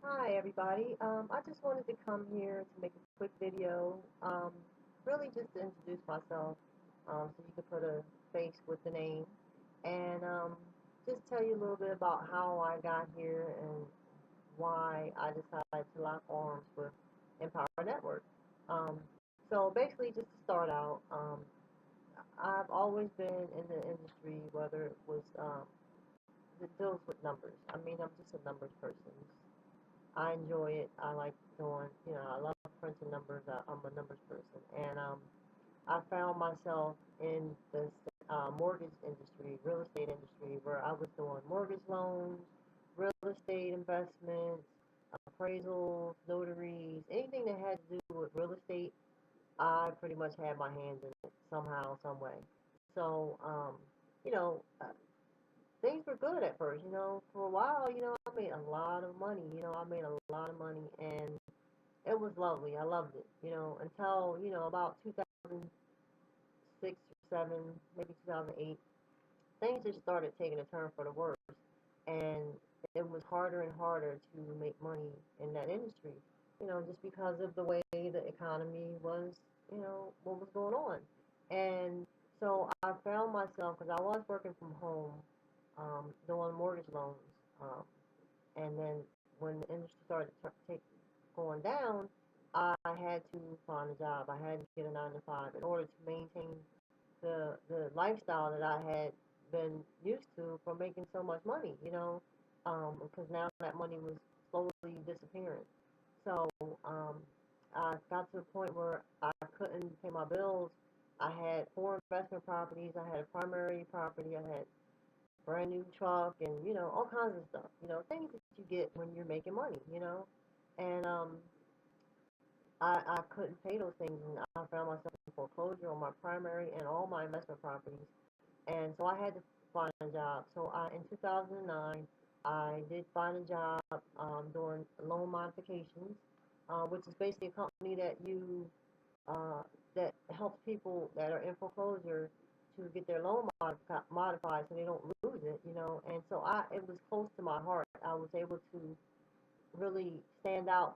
Hi everybody. I just wanted to come here to make a quick video, really just to introduce myself, so you could put a face with the name, and just tell you a little bit about how I got here and why I decided to lock arms with Empower Network. Um, so basically, just to start out, I've always been in the industry, whether it was it deals with numbers. I mean, I'm just a numbers person. I enjoy it. I like doing, I love printing numbers. I'm a numbers person. And I found myself in this mortgage industry, real estate industry, where I was doing mortgage loans, real estate investments, appraisals, notaries, anything that had to do with real estate. I pretty much had my hands in it somehow, some way. So, you know, things were good at first, for a while, I made a lot of money, I made a lot of money, and it was lovely. I loved it, until, about 2006 or 7, maybe 2008, things just started taking a turn for the worse, and it was harder and harder to make money in that industry, just because of the way the economy was, what was going on. And so I found myself, because I was working from home, doing mortgage loans. Um, and then when the industry started to take going down, I had to find a job. I had to get a 9 to 5 in order to maintain the lifestyle that I had been used to for making so much money, because now that money was slowly disappearing. So I got to a point where I couldn't pay my bills. I had 4 investment properties. I had a primary property. I had brand new truck and all kinds of stuff, things that you get when you're making money, and I couldn't pay those things, and I found myself in foreclosure on my primary and all my investment properties, and so I had to find a job. So in 2009 I did find a job, doing loan modifications, which is basically a company uh, that helps people that are in foreclosure to get their loan modified so they don't lose it, And so it was close to my heart. I was able to really stand out,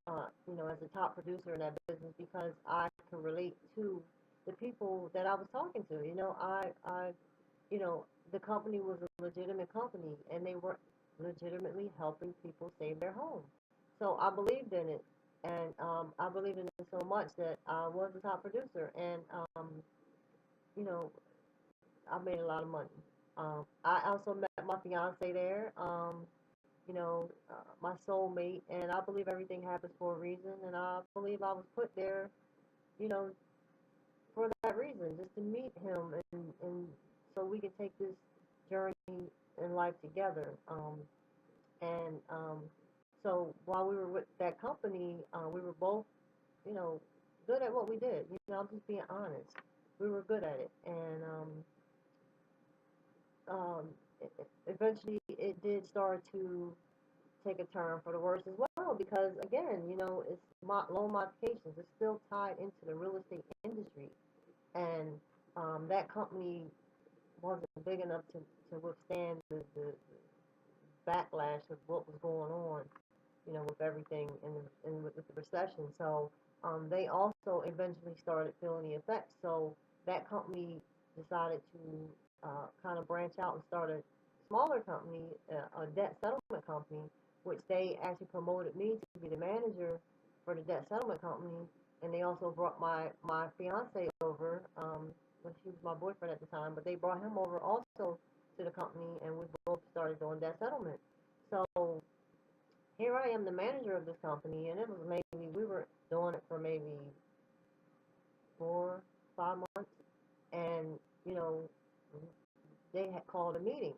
as a top producer in that business because I can relate to the people that I was talking to. You know, the company was a legitimate company and they were legitimately helping people save their home. So I believed in it, and I believed in it so much that I was a top producer, and you know, I made a lot of money. I also met my fiance there. My soulmate, and I believe everything happens for a reason, and I believe I was put there, you know, for that reason, just to meet him, and so we can take this journey in life together. And so while we were with that company, we were both, you know, good at what we did. I'm just being honest. We were good at it, and um, eventually it did start to take a turn for the worse as well because again, it's loan modifications. It's still tied into the real estate industry, and that company wasn't big enough to withstand the backlash of what was going on, with everything with the recession. So they also eventually started feeling the effects. So that company decided to kind of branch out and start a smaller company, a debt settlement company, which they actually promoted me to be the manager for the debt settlement company. And they also brought my fiance over, when he was my boyfriend at the time, but they brought him over also to the company, and we both started doing debt settlement. So here I am, the manager of this company, and it was maybe we were doing it for maybe 4, 5 months, and you know they had called a meeting.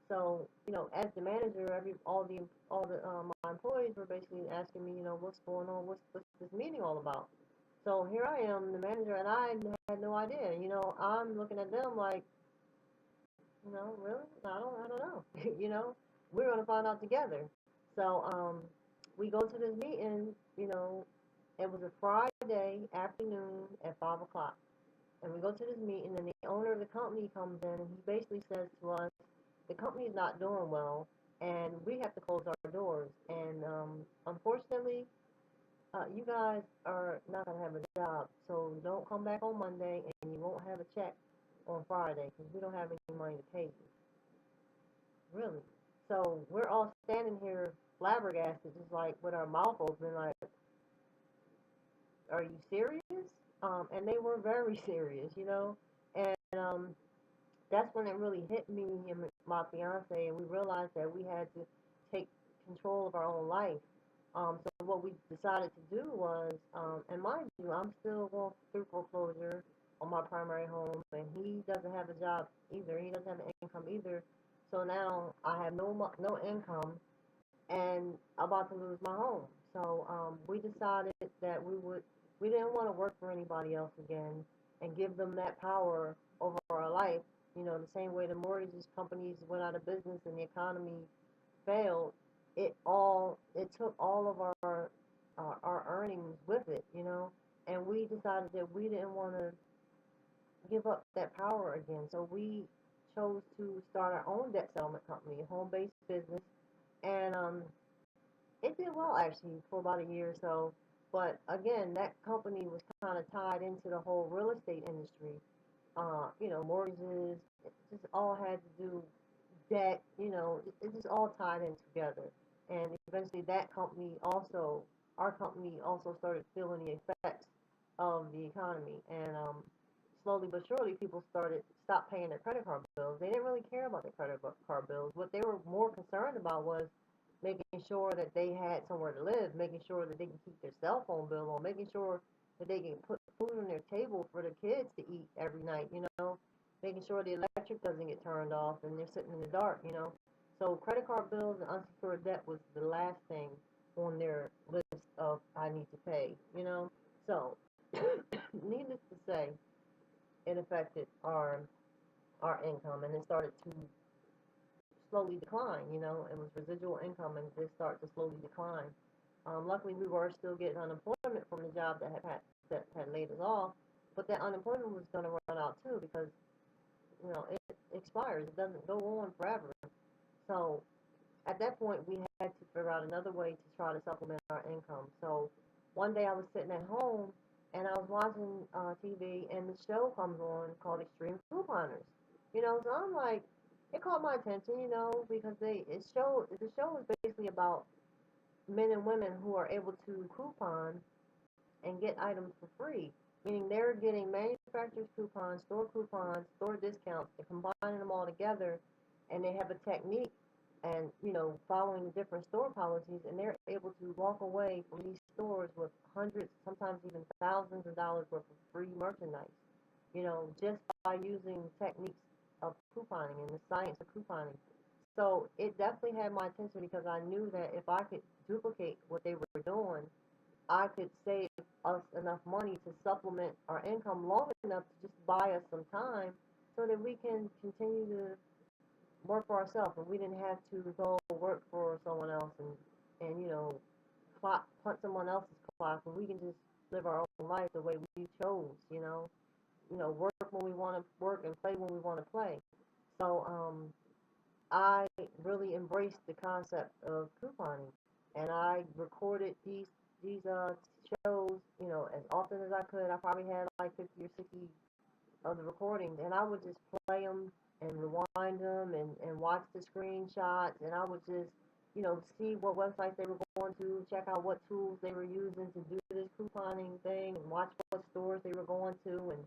So as the manager, my employees were basically asking me, what's going on, what's this meeting all about? So here I am, the manager, and I had no idea. I'm looking at them like, really, I don't know. We're gonna find out together. So we go to this meeting. It was a Friday afternoon at 5 o'clock, and we go to this meeting, and the owner of the company comes in, and he basically says to us, the company's not doing well, and we have to close our doors. And unfortunately, you guys are not gonna have a job, so don't come back on Monday, and you won't have a check on Friday because we don't have any money to pay you. Really. So we're all standing here flabbergasted, just like with our mouth open, like, are you serious? And they were very serious, you know. And that's when it really hit me and my fiance, and we realized that we had to take control of our own life. So what we decided to do was, and mind you, I'm still going through foreclosure on my primary home, and he doesn't have a job either. He doesn't have an income either. So now I have no income, and I'm about to lose my home. So we decided that we didn't want to work for anybody else again and give them that power over our life. You know, the same way the mortgage companies went out of business and the economy failed, it took all of our earnings with it, you know. And we decided that we didn't want to give up that power again. So we chose to start our own debt settlement company, a home-based business, and it did well actually for about a year or so. But again, that company was kind of tied into the whole real estate industry. You know, mortgages, it just all had to do debt. You know, it just all tied in together. And eventually, our company also started feeling the effects of the economy. And slowly but surely, people stopped paying their credit card bills. They didn't really care about their credit card bills. What they were more concerned about was making sure that they had somewhere to live, making sure that they can keep their cell phone bill on, making sure that they can put food on their table for the kids to eat every night, you know, making sure the electric doesn't get turned off and they're sitting in the dark, you know. So credit card bills and unsecured debt was the last thing on their list of I need to pay, you know. So needless to say, it affected our income, and it started to slowly decline. You know, it was residual income, and it started to slowly decline. Luckily, we were still getting unemployment from the job that had laid us off, but that unemployment was going to run out too because you know it expires. It doesn't go on forever. So at that point, we had to figure out another way to try to supplement our income. So one day I was sitting at home and I was watching TV, and the show comes on called Extreme Couponers. You know, so I'm like, it caught my attention, you know, because the show is basically about men and women who are able to coupon and get items for free. Meaning they're getting manufacturer's coupons, store discounts, they're combining them all together, and they have a technique and, you know, following the different store policies, and they're able to walk away from these stores with hundreds, sometimes even thousands of dollars worth of free merchandise, you know, just by using techniques of couponing and the science of couponing. So it definitely had my attention because I knew that if I could duplicate what they were doing, I could save us enough money to supplement our income long enough to just buy us some time so that we can continue to work for ourselves and we didn't have to go work for someone else and you know, punt someone else's clock, and we can just live our own life the way we chose, you know, work when we want to work and play when we want to play. So I really embraced the concept of couponing, and I recorded these shows, you know, as often as I could. I probably had like 50 or 60 of the recordings, and I would just play them and rewind them and watch the screenshots, and I would just, you know, see what websites they were going to, check out what tools they were using to do this couponing thing, and watch what stores they were going to, and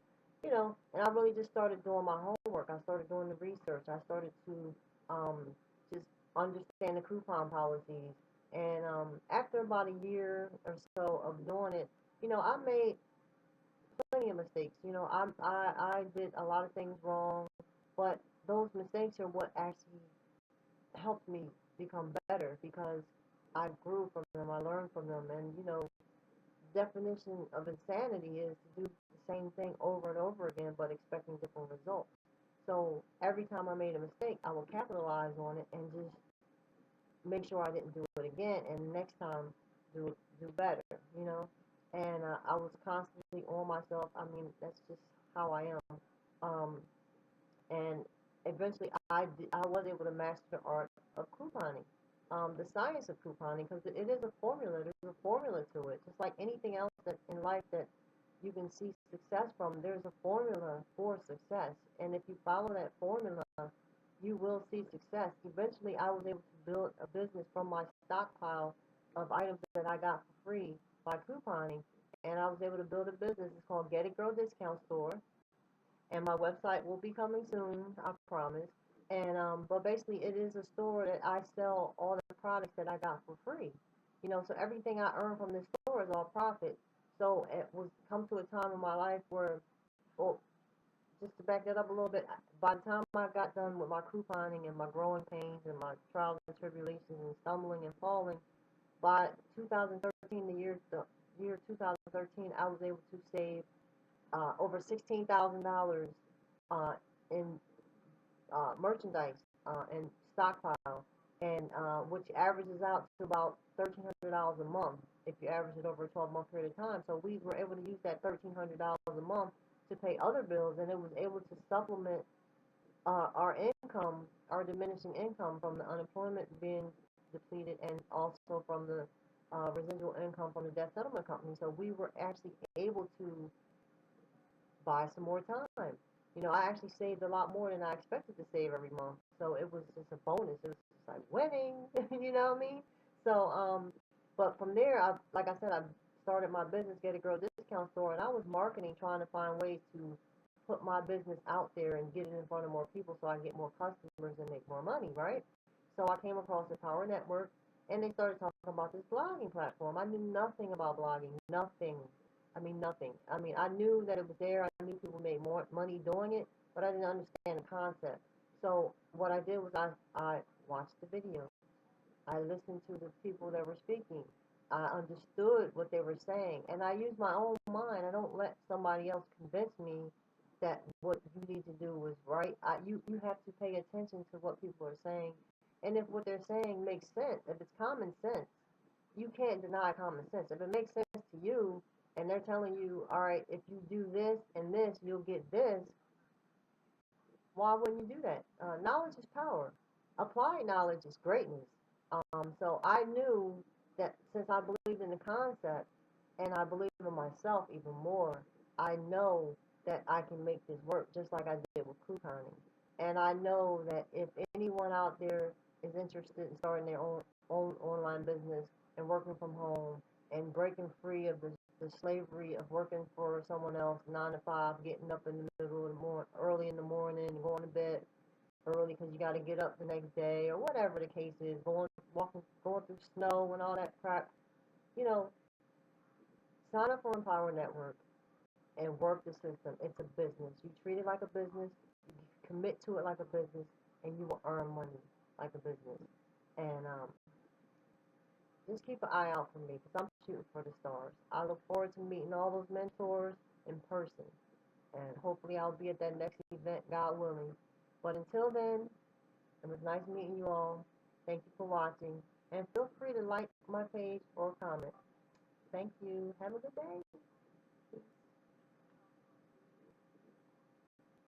you know, and I really just started doing my homework. I started doing the research. I started to um, just understand the coupon policies, and after about a year or so of doing it, you know, I made plenty of mistakes. You know, I did a lot of things wrong, but those mistakes are what actually helped me become better because I grew from them, I learned from them, and you know, definition of insanity is to do the same thing over and over again, but expecting different results. So every time I made a mistake, I would capitalize on it and just make sure I didn't do it again, and next time do better, you know. And I was constantly on myself. I mean, that's just how I am. Um, and eventually, I was able to master the art of couponing. the science of couponing, because it is a formula. There's a formula to it. Just like anything else that in life that you can see success from, there's a formula for success. And if you follow that formula, you will see success. Eventually, I was able to build a business from my stockpile of items that I got for free by couponing. And I was able to build a business. It's called Get It Girl Discount Store, and my website will be coming soon, I promise. And but basically, it is a store that I sell all the products that I got for free. So everything I earn from this store is all profit. So it was come to a time in my life where, well, just to back that up a little bit, by the time I got done with my couponing and my growing pains and my trials and tribulations and stumbling and falling, by 2013, the year 2013, I was able to save over $16,000 uh, in merchandise and stockpile, and which averages out to about $1,300 a month if you average it over a 12-month period of time. So we were able to use that $1,300 a month to pay other bills, and it was able to supplement our income, our diminishing income from the unemployment being depleted, and also from the residual income from the debt settlement company. So we were actually able to buy some more time. I actually saved a lot more than I expected to save every month. So it was just a bonus. It was just like winning, you know what I mean? So, but from there, like I said, I started my business, Get a Girl Discount Store, and I was marketing, trying to find ways to put my business out there and get it in front of more people so I can get more customers and make more money, right? So I came across the Power Network, and they started talking about this blogging platform. I knew nothing about blogging, nothing. I mean, nothing. I mean, I knew that it was there. I knew people made more money doing it, but I didn't understand the concept. So what I did was I watched the video. I listened to the people that were speaking. I understood what they were saying, and I used my own mind. I don't let somebody else convince me that what you need to do is right. You have to pay attention to what people are saying, and if what they're saying makes sense, if it's common sense, you can't deny common sense. If it makes sense to you, and they're telling you, all right, if you do this and this, you'll get this, why wouldn't you do that? Knowledge is power. Applied knowledge is greatness. So I knew that since I believed in the concept and I believe in myself even more, I know that I can make this work just like I did with couponing. And I know that if anyone out there is interested in starting their own online business and working from home and breaking free of the slavery of working for someone else 9 to 5, getting up in the middle of the morning, early in the morning, going to bed early because you got to get up the next day or whatever the case is, going through snow and all that crap. You know, sign up for Empower Network and work the system. It's a business. You treat it like a business, you commit to it like a business, and you will earn money like a business. And just keep an eye out for me because I'm shooting for the stars. I look forward to meeting all those mentors in person. And hopefully I'll be at that next event, God willing. But until then, it was nice meeting you all. Thank you for watching. And feel free to like my page or comment. Thank you. Have a good day.